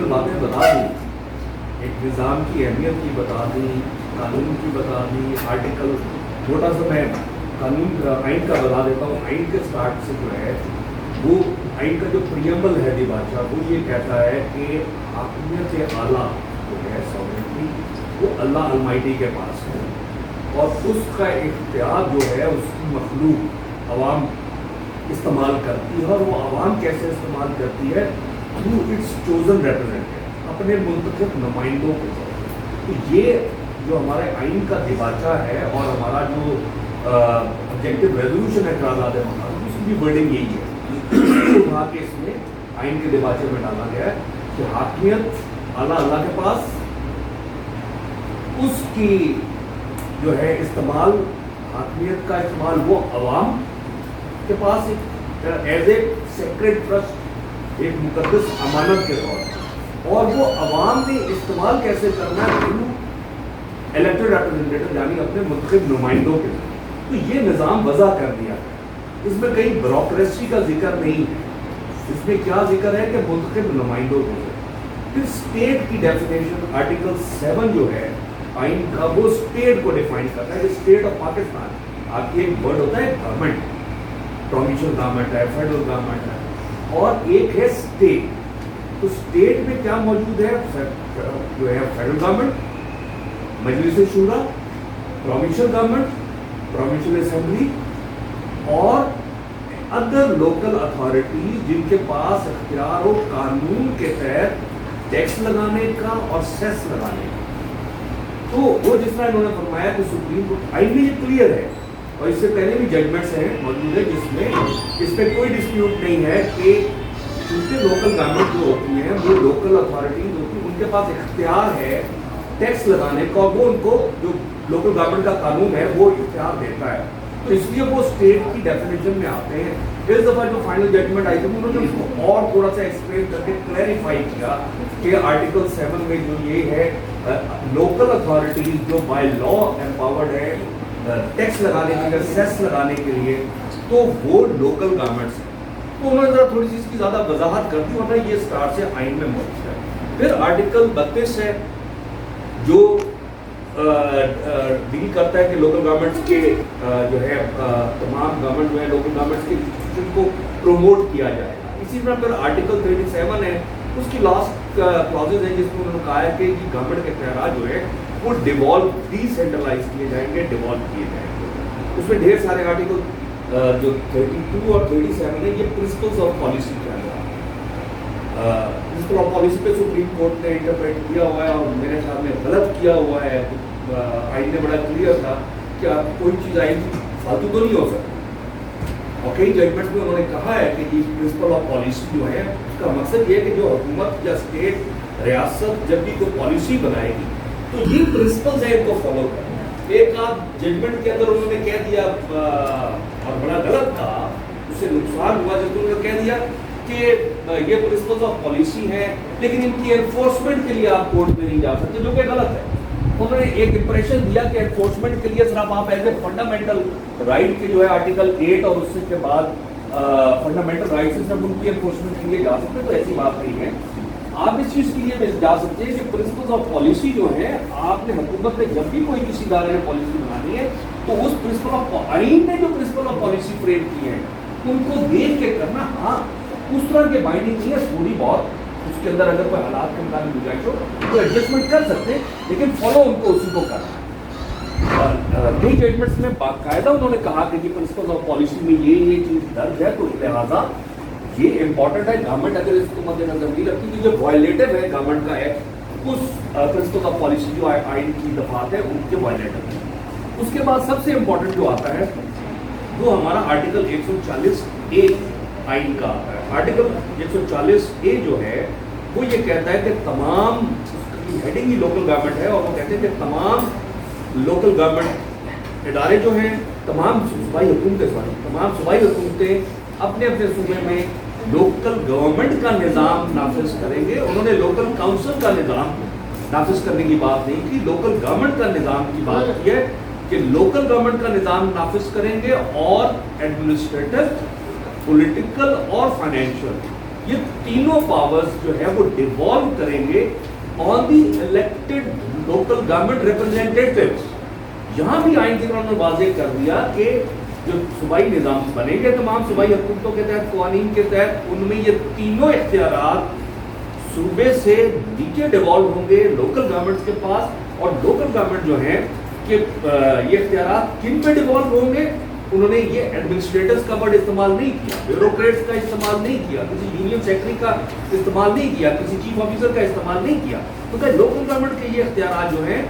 चंद बातें बता दूँ, एक निज़ाम की अहमियत की बता दी, कानून की बता दी, आर्टिकल छोटा सा मैं कानून आइन का बता देता हूँ। आइन के स्टार्ट से जो है वो आइन का जो प्रियम्बल है दिबाचा, वो ये कहता है कि हाकिमियत आला जो है सॉवरेनिटी वो अल्लाह अलमाइटी के पास है और उसका इख्तियार जो है उसकी मखलूक अवाम इस्तेमाल करती है। और वो अवाम कैसे इस्तेमाल करती है? थ्रू इट्स चोजन रिप्रेजेंटेटिव, अपने मुंतखब नुमाइंदों के साथ। तो ये जो हमारे आइन का दिबाचा है और हमारा जो ऑब्जेक्टिव रेजोल्यूशन है करार उसकी भी वर्डिंग यही है। उठा के इसमें आइन के दिबाचे में डाला गया है कि हाकिमियत आला अल्लाह के पास, उसकी जो है इस्तेमाल, हाकिमियत का इस्तेमाल वो अवाम के पास एक एज ए सेक्रेट ट्रस्ट, एक मुकद्दस अमानत के तौर पर, और वो अवाम ने इस्तेमाल कैसे करना है? थ्रू इलेक्टेड रिप्रेजेंटेटिव, यानी अपने मुंतखब नुमाइंदों के साथ। तो ये निज़ाम वज़ा कर दिया है, इसमें कहीं ब्यूरोक्रेसी का जिक्र नहीं है। इसमें क्या जिक्र है कि मुंतखब नुमाइंदों को। फिर स्टेट की डेफिनेशन आर्टिकल 7 जो है आइन का, वो स्टेट को डिफाइन करता है। स्टेट ऑफ पाकिस्तान, आपकी एक वर्ड होता है गवर्नमेंट, प्रोविंशियल गवर्नमेंट है, फेडरल गवर्नमेंट है, और एक है स्टेट। तो स्टेट में क्या मौजूद है? जो है फेडरल गवर्नमेंट, मजलिस शूरा, प्रोविंशियल गवर्नमेंट, प्रोविंशियल असेंबली और अदर लोकल अथॉरिटीज जिनके पास इख्तियार हो कानून के तहत टैक्स लगाने का और सेस लगाने का। तो वो जिस तरह इन्होंने फरमाया कि सुप्रीम कोर्ट आइन में ये क्लियर है और इससे पहले भी जजमेंट्स हैं मौजूद है जिसमें इस पर कोई डिस्प्यूट नहीं है कि चूंकि लोकल गवर्नमेंट जो होती हैं वो लोकल अथॉरिटीज होती हैं, उनके पास इख्तियार है टैक्स लगाने का, वो उनको जो लोकल गवर्नमेंट का कानून है वो इख्तियार देता है। तो इसलिए वो स्टेट की डेफिनेशन में आते हैं। इस दफ़ा जो फाइनल जजमेंट आई थी उन्होंने उसको और थोड़ा सा एक्सप्लेन करके क्लैरिफाई किया कि आर्टिकल 7 में जो ये है लोकल अथॉरिटीज जो बाय लॉ एम्पावर्ड है टैक्स लगाने के लिए, सेस लगाने के लिए, तो वो लोकल गवर्नमेंट्स हैं। तो उन्होंने ज़रा थोड़ी सी इसकी ज़्यादा वजाहत कर दी, वरना ये स्टार्ट से आइन में मौजूद है। फिर आर्टिकल 32 है जो डील करता है कि लोकल गवर्नमेंट्स के जो है तमाम गवर्नमेंट जो है लोकल गवर्नमेंट्स के इंस्टीट्यूशन को प्रमोट किया जाएगा। इसी तरह फिर आर्टिकल 37 है, उसकी लास्ट क्लॉजेज है जिसमें उन्होंने कहा है कि गवर्नमेंट के इख्तियार जो है वो डिवॉल्व, डिसेंट्रलाइज किए जाएंगे, डिवॉल्व किए जाएंगे। उसमें ढेर सारे आर्टिकल जो 32 और 37 है ये प्रिंसिपल्स ऑफ पॉलिसी के अंदर प्रिंसिपल ऑफ पॉलिसी पे सुप्रीम कोर्ट ने इंटरप्रेट किया हुआ है और मेरे ख्याल में गलत किया हुआ है। आइन में बड़ा क्लियर था कि आप कोई चीज़ आइन फालतू तो नहीं हो सकती, और कई जजमेंट में उन्होंने कहा है कि ये प्रिंसिपल ऑफ पॉलिसी जो है उसका मकसद ये है कि जो हुकूमत या स्टेट रियासत जब भी कोई पॉलिसी बनाएगी तो ये प्रिंसिपल्स है इनको फॉलो करना। एक आध जजमेंट के अंदर उन्होंने कह दिया और बड़ा गलत था, उससे नुकसान हुआ, जब उन्होंने कह दिया कि ये प्रिंसिपल्स ऑफ पॉलिसी हैं लेकिन इनकी एनफोर्समेंट के लिए आप कोर्ट में नहीं जा सकते, जो कि गलत है। उन्होंने एक इंप्रेशन दिया कि एनफोर्समेंट के लिए सिर्फ आप एज ए फंडामेंटल राइट के जो है आर्टिकल 8 और उससे के बाद फंडामेंटल राइट से सब उनकी एनफोर्समेंट के लिए जा सकते हैं, तो ऐसी बात नहीं है। आप इस चीज़ के लिए जा सकते हैं कि प्रिंसिपल्स ऑफ पॉलिसी जो है आपने हुकूमत ने जब भी कोई किसी इदारे ने पॉलिसी बनानी है तो उस प्रिंसिपल ऑफ आइन ने जो प्रिंसिपल ऑफ पॉलिसी फ्रेम की है उनको देख के करना। हाँ, उस तरह के बाइंडिंग नहीं है, थोड़ी बहुत उसके अंदर अगर कोई हालात के मुताबिक गुंजाइश हो तो एडजस्टमेंट कर सकते हैं, लेकिन फॉलो उनको उसी को करना। कई जजमेंट्स में बाकायदा उन्होंने कहा कि प्रिंसिपल ऑफ पॉलिसी में ये चीज़ दर्ज है, तो लिहाजा ये इंपॉर्टेंट है। गवर्नमेंट अगर इसको मद्देनजर नहीं रखती कि जो वायलेटिव है गवर्नमेंट का एक्ट उस प्रिंसिपल ऑफ पॉलिसी जो आइन की दफात है उनके वायलेटिव है। उसके बाद सबसे इंपॉर्टेंट जो आता है वो हमारा आर्टिकल 140A आइन का आता है। आर्टिकल 140A जो है वो ये कहता है कि तमाम, उसकी हेडिंग ही लोकल गवर्नमेंट है और वो कहते हैं कि तमाम लोकल गवर्नमेंट इदारे जो हैं, तमाम सूबाई हुकूमतें अपने अपने सूबे में लोकल गवर्नमेंट का निज़ाम नाफिज करेंगे। उन्होंने लोकल काउंसिल का निज़ाम नाफिज करने की बात नहीं की, लोकल गवर्नमेंट का निज़ाम की बात की है कि लोकल गवर्नमेंट का निज़ाम नाफिज करेंगे और एडमिनिस्ट्रेटिव, पॉलिटिकल और फाइनेंशियल ये तीनों पावर्स जो है वो डिवॉल्व करेंगे on the elected local government representatives. यहाँ भी आइन के उन्होंने वाज़ेह कर दिया कि जो सूबाई निज़ाम बनेंगे तमाम सूबाई हुकूमतों के तहत, क़वानीन के तहत, उनमें ये तीनों इख्तियारात सूबे से नीचे डिवॉल्व होंगे लोकल गवर्नमेंट्स के पास, और लोकल गवर्नमेंट जो है कि ये इख्तियारात किन पे डिवॉल्व होंगे। उन्होंने ये एडमिनिस्ट्रेटर्स का वर्ड इस्तेमाल नहीं किया, ब्यूरोक्रेट्स का इस्तेमाल नहीं किया, किसी यूनियन सेक्रेटरी का इस्तेमाल नहीं किया, किसी चीफ ऑफिसर का इस्तेमाल नहीं किया। तो क्या लोकल गवर्नमेंट के ये इख्तियारात जो हैं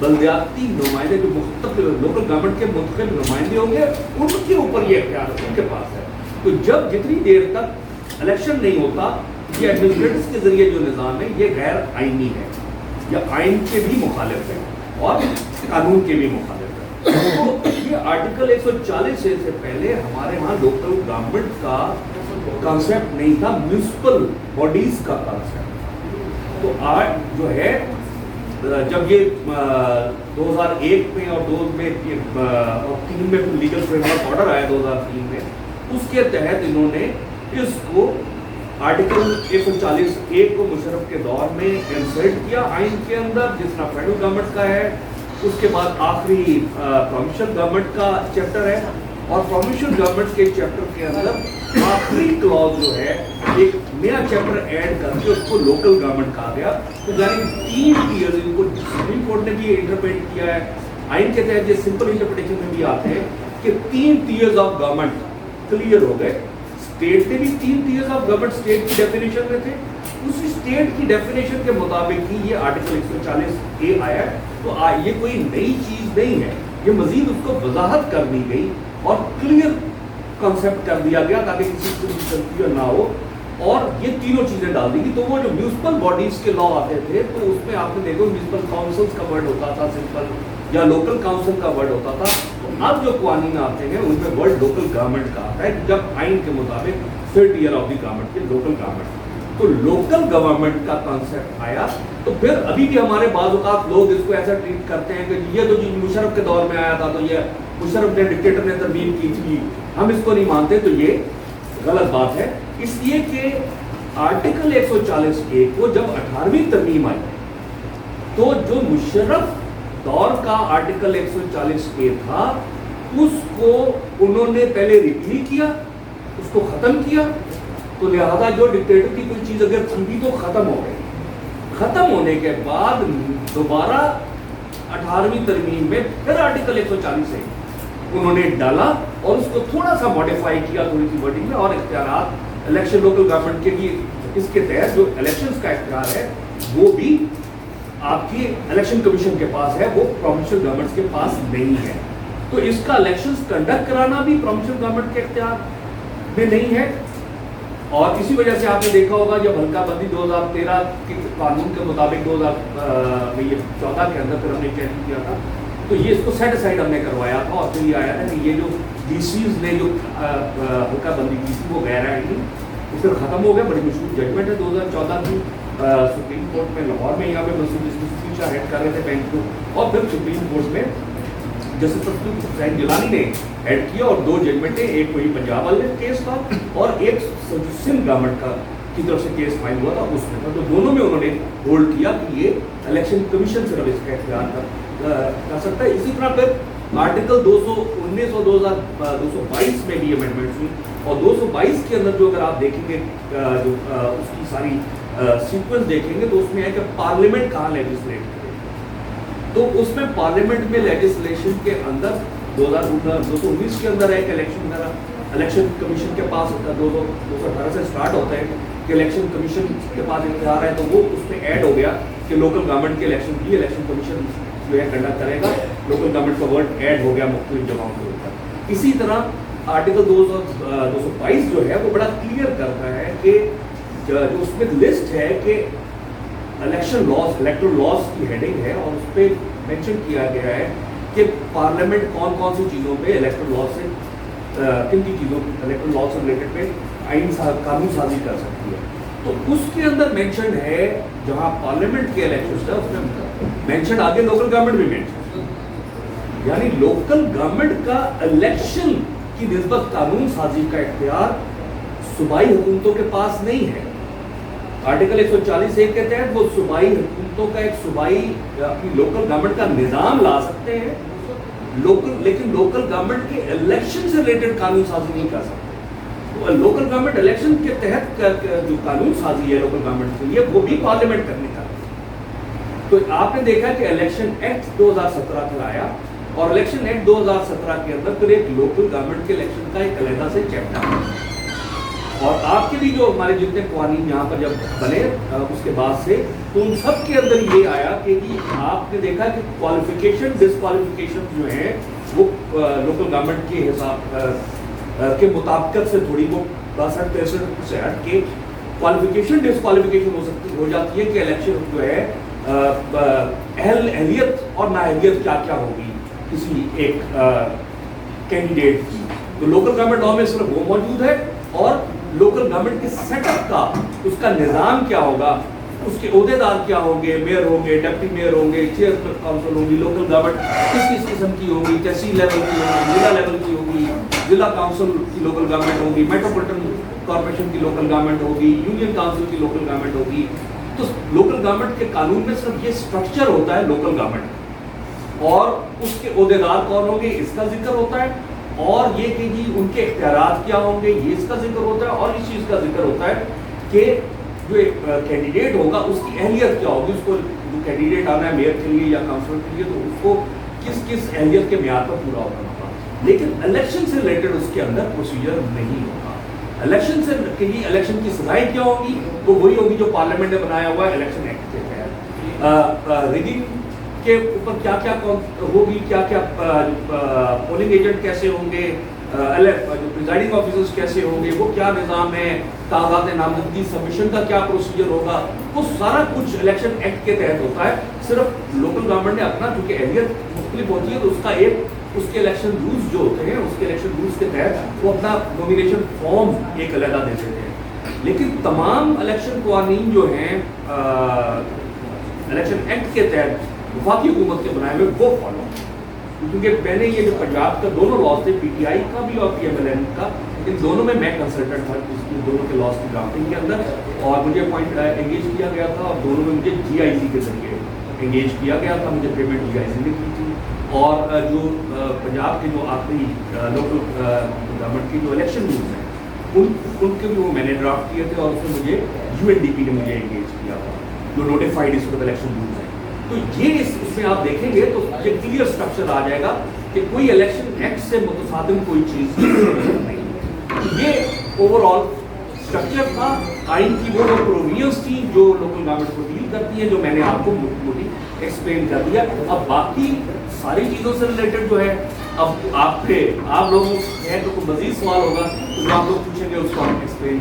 बलदियाती नुमाइंदे जो लोकल गवर्नमेंट के मुंतखब नुमाइंदे होंगे उनके ऊपर ये इख्तियार उनके पास है। तो जब जितनी देर तक इलेक्शन नहीं होता, ये एडमिनिस्ट्रेटर्स के जरिए जो निज़ाम है ये गैर आइनी है, या आइन के भी मुखालिफ है और कानून के भी मुखालिफ है। तो ये आर्टिकल 140 से पहले हमारे यहाँ लोकल गवर्नमेंट का कॉन्सेप्ट नहीं था, म्यूनिसिपल बॉडीज का कॉन्सेप्ट। तो आज जो है जब ये 2001 में और 2 में और 3 में लीगल फ्रेमवर्क ऑर्डर आया 2003 में, उसके तहत इन्होंने इसको आर्टिकल 140(1) को मुशर्रफ के दौर में इंसर्ट किया आइन के अंदर, जिस तरह फेडरल गवर्नमेंट का है। उसके बाद आखिरी प्रोविंशियल गवर्नमेंट का चैप्टर है, और प्रोविंशियल गवर्नमेंट के चैप्टर के अंदर आखिरी क्लॉज जो है एक नया चैप्टर ऐड करके उसको लोकल गवर्नमेंट कहा गया। तो यानी 3 टीयर्स, इनको सुप्रीम कोर्ट ने भी इंटरप्रेट किया है, आइन के तहत ये सिंपल इंटरप्रिटेशन में भी आते हैं कि 3 टीयर्स ऑफ गवर्नमेंट क्लियर हो गए। स्टेट ने भी 3 टीयर्स ऑफ गवर्नमेंट स्टेट की डेफिनेशन में थे, उसी स्टेट की डेफिनेशन के मुताबिक ही ये आर्टिकल 140(a) आया है। तो ये कोई नई चीज नहीं है, ये मजीद उसको वजाहत कर दी गई और क्लियर कॉन्सेप्ट कर दिया गया ताकि किसी को कंफ्यूजन ना हो, और ये तीनों चीजें डाल दी गई। तो वो जो म्यूनिसिपल बॉडीज के लॉ आते थे, तो उसमें आपने देखो म्यूनिसिपल काउंसिल्स का वर्ड होता था सिंपल, या लोकल काउंसिल का वर्ड होता था। तो अब जो कानून आते हैं उनमें वर्ड लोकल गवर्नमेंट का आता है, जब आइन के मुताबिक 3rd year of the government के लोकल गवर्नमेंट। तो लोकल गवर्नमेंट का कॉन्सेप्ट आया, तो फिर अभी भी हमारे बाज़ औक़ात लोग इसको ऐसा ट्रीट करते हैं कि ये तो जी मुशर्रफ के दौर में आया था, तो ये मुशर्रफ ने डिक्टेटर ने तरमीम की थी, हम इसको नहीं मानते। तो ये गलत बात है, इसलिए कि आर्टिकल 140(a) को जब 18वीं तरमीम आई, तो जो मुशर्रफ दौर का आर्टिकल 140(a) था, उसको उन्होंने पहले रिपील किया, उसको ख़त्म किया। तो लिहाजा जो डिक्टेटर की कोई चीज़ अगर थी भी तो ख़त्म हो गई। ख़त्म होने के बाद दोबारा 18वीं तरमीम में फिर आर्टिकल 140(a) उन्होंने डाला और उसको थोड़ा सा मॉडिफाई किया, थोड़ी सी वर्डिंग में, और इख्तियारात इलेक्शन लोकल गवर्नमेंट के लिए इसके तहत जो इलेक्शंस का इख्तियार है वो भी आपकी इलेक्शन कमीशन के पास है, वो प्रोविंशियल गवर्नमेंट के पास नहीं है। तो इसका इलेक्शंस कंडक्ट कराना भी प्रोविंशियल गवर्नमेंट के इख्तियार में नहीं है। और इसी वजह से आपने देखा होगा जब हल्का बंदी 2013 के कानून के मुताबिक 2014 के अंदर फिर हमने चेंज किया था, तो ये इसको सेट असाइड हमने करवाया था, और फिर ये आया था कि ये जो डीसीज ने जो हल्का बंदी की थी वो गैर आईनी, फिर ख़त्म हो गया। बड़ी मशहूर जजमेंट है 2014 की, सुप्रीम कोर्ट में लाहौर में, यहाँ पे मसूद हेड कर रहे थे बेंच को, और फिर सुप्रीम कोर्ट में जस्टिस हुसैन गिलानी ने हेड किया, और 2 जजमेंटें, एक वही पंजाब वाले केस था और एक सिंध गवर्नमेंट का की तरफ से केस फाइल हुआ था उसमें था। तो दोनों में उन्होंने होल्ड किया कि ये इलेक्शन कमीशन सिर्फ इसका इख्तियार कर सकता है। इसी तरह फिर आर्टिकल 219 और 222 में भी अमेंडमेंट्स हुई, और 222 के अंदर जो अगर आप देखेंगे जो उसकी सारी सीक्वेंस देखेंगे तो उसमें है कि पार्लियामेंट कहाँ लेजिस्लेट करे। तो उसमें पार्लियामेंट में लेजिस्लेशन के अंदर 219 के अंदर है कि इलेक्शन कमीशन के पास 218 से स्टार्ट होता है कि इलेक्शन कमीशन के पास इख्तियार है, तो वो उसमें ऐड हो गया कि लोकल गवर्नमेंट के इलेक्शन भी इलेक्शन कमीशन जो है कंडक्ट करेगा। लोकल गवर्नमेंट का वर्ड ऐड हो गया मुख्तलिफ जगहों के ऊपर। इसी तरह आर्टिकल 222 जो है वो बड़ा क्लियर करता है कि जो उसमें लिस्ट है कि इलेक्शन लॉज, इलेक्टोरल लॉज की हेडिंग है, और उस पर मेंशन किया गया है कि पार्लियामेंट कौन कौन सी चीज़ों पे इलेक्टोरल लॉज से किन की चीज़ों इलेक्टोरल लॉज से रिलेटेड पे आइन कानून साजी कर सकती है। तो उसके अंदर मेंशन है, जहां पार्लियामेंट के इलेक्शन है उसमें मेंशन आगे लोकल गवर्नमेंट भी मेंशन, यानी लोकल गवर्नमेंट का इलेक्शन की निस्बत कानून साजी का इख्तियार सूबाई हुकूमतों के पास नहीं है। आर्टिकल 140(1) के तहत वो सूबाई हुकूमतों का एक सूबाई अपनी लोकल गवर्नमेंट का निज़ाम ला सकते हैं, लेकिन लोकल गवर्नमेंट के इलेक्शन से रिलेटेड कानून साजी नहीं कर सकते। तो लोकल गवर्नमेंट इलेक्शन के तहत जो कानून साजी है लोकल गवर्नमेंट के लिए, वो भी पार्लियामेंट करने का। तो आपने देखा कि इलेक्शन एक्ट 2017 का आया, और इलेक्शन एक्ट 2017 के अंदर फिर एक लोकल गवर्नमेंट के इलेक्शन का एक अलग से चैप्टर, और आपके भी जो हमारे जितने कानून यहाँ पर जब बने उसके बाद से, तो उन सब के अंदर ये आया कि आपने देखा कि क्वालिफिकेशन डिसक्वालिफिकेशन जो है वो लोकल गवर्नमेंट के हिसाब के मुताबिक से थोड़ी वो 62-63 से हट के क्वालिफिकेशन डिसक्वालिफिकेशन हो जाती है कि इलेक्शन जो है अहलियत और नाअहलियत क्या क्या होगी किसी एक कैंडिडेट की। तो लोकल गवर्नमेंट लॉ में सिर्फ वो मौजूद है, और लोकल गवर्नमेंट के सेटअप का उसका निज़ाम क्या होगा, उसके ओहदेदार क्या होंगे, मेयर होंगे, डिप्टी मेयर होंगे, चेयरमैन काउंसिल होंगी, लोकल गवर्नमेंट किस किस किस्म की होगी, तहसील लेवल की होगी, जिला लेवल की होगी, जिला काउंसिल की लोकल गवर्नमेंट होगी, मेट्रोपॉलिटन कॉर्पोरेशन की लोकल गवर्नमेंट होगी, यूनियन काउंसिल की लोकल गवर्नमेंट होगी। तो लोकल गवर्नमेंट के कानून में सिर्फ ये स्ट्रक्चर होता है लोकल गवर्नमेंट, और उसके ओहदेदार कौन होंगे इसका जिक्र होता है, और ये कि जी उनके इख्तियारात क्या होंगे ये इसका जिक्र होता है, और इस चीज़ का जिक्र होता है कि जो कैंडिडेट होगा उसकी अहलियत क्या होगी, उसको जो कैंडिडेट आना है मेयर के लिए या काउंसिलर के लिए, तो उसको किस किस अहलियत के म्यार पर पूरा होना होगा। लेकिन इलेक्शन से रिलेटेड उसके अंदर प्रोसीजर नहीं होगा। इलेक्शन से इलेक्शन की सजाएं क्या होगी, तो वही होगी जो पार्लियामेंट ने बनाया हुआ है इलेक्शन एक्ट के तहत। रिगिंग के ऊपर क्या क्या होगी, क्या क्या पोलिंग एजेंट कैसे होंगे, जो प्रिजाइडिंग ऑफिसर्स कैसे होंगे, वो क्या निज़ाम है, कागजात नामजदगी सबमिशन का क्या प्रोसीजर होगा, वो सारा कुछ इलेक्शन एक्ट के तहत होता है। सिर्फ लोकल गवर्नमेंट ने अपना, क्योंकि अहलियत मुख्तलिफ होती है, तो उसका एक उसके इलेक्शन रूल्स जो होते हैं उसके इलेक्शन रूल्स के तहत वो अपना नॉमिनेशन फॉर्म एक अलग दे देते हैं। लेकिन तमाम इलेक्शन कानून जो हैं इलेक्शन एक्ट के तहत वफाकी हुकूमत के बनाए हुए वो फॉलो, क्योंकि मैंने ये जो पंजाब का दोनों लॉज थे, पीटीआई का भी और पीएमएलएन का, इन दोनों में मैं कंसल्टेंट था इन दोनों के लॉज की ड्राफ्टिंग के अंदर, और मुझे अपॉइंट एंगेज किया गया था, और दोनों में मुझे जीआईसी के जरिए एंगेज किया गया था, मुझे पेमेंट जीआईसी ने की थी। और जो पंजाब के जो आखिरी लोकल गवर्नमेंट के जो इलेक्शन रूल्स हैं उनके भी वो मैंने ड्राफ्ट किए थे, और उसमें मुझे यूएनडीपी ने मुझे एंगेज किया था, जो नोटिफाइड इसको इलेक्शन रूल्स हैं। तो ये इसमें आप देखेंगे तो ये क्लियर स्ट्रक्चर आ जाएगा कि कोई इलेक्शन एक्ट से मुतसादिम कोई चीज़ नहीं। ये ओवरऑल स्ट्रक्चर था आइन की, वो प्रोविजंस थी जो लोकल गवर्नमेंट को डील करती है, जो मैंने आपको मोटी एक्सप्लेन कर दिया। अब बाकी सारी चीज़ों से रिलेटेड जो है, अब आप लोगों है तो कोई मजीद सवाल होगा तो जो आप लोग पूछेंगे उसको हम एक्सप्लेन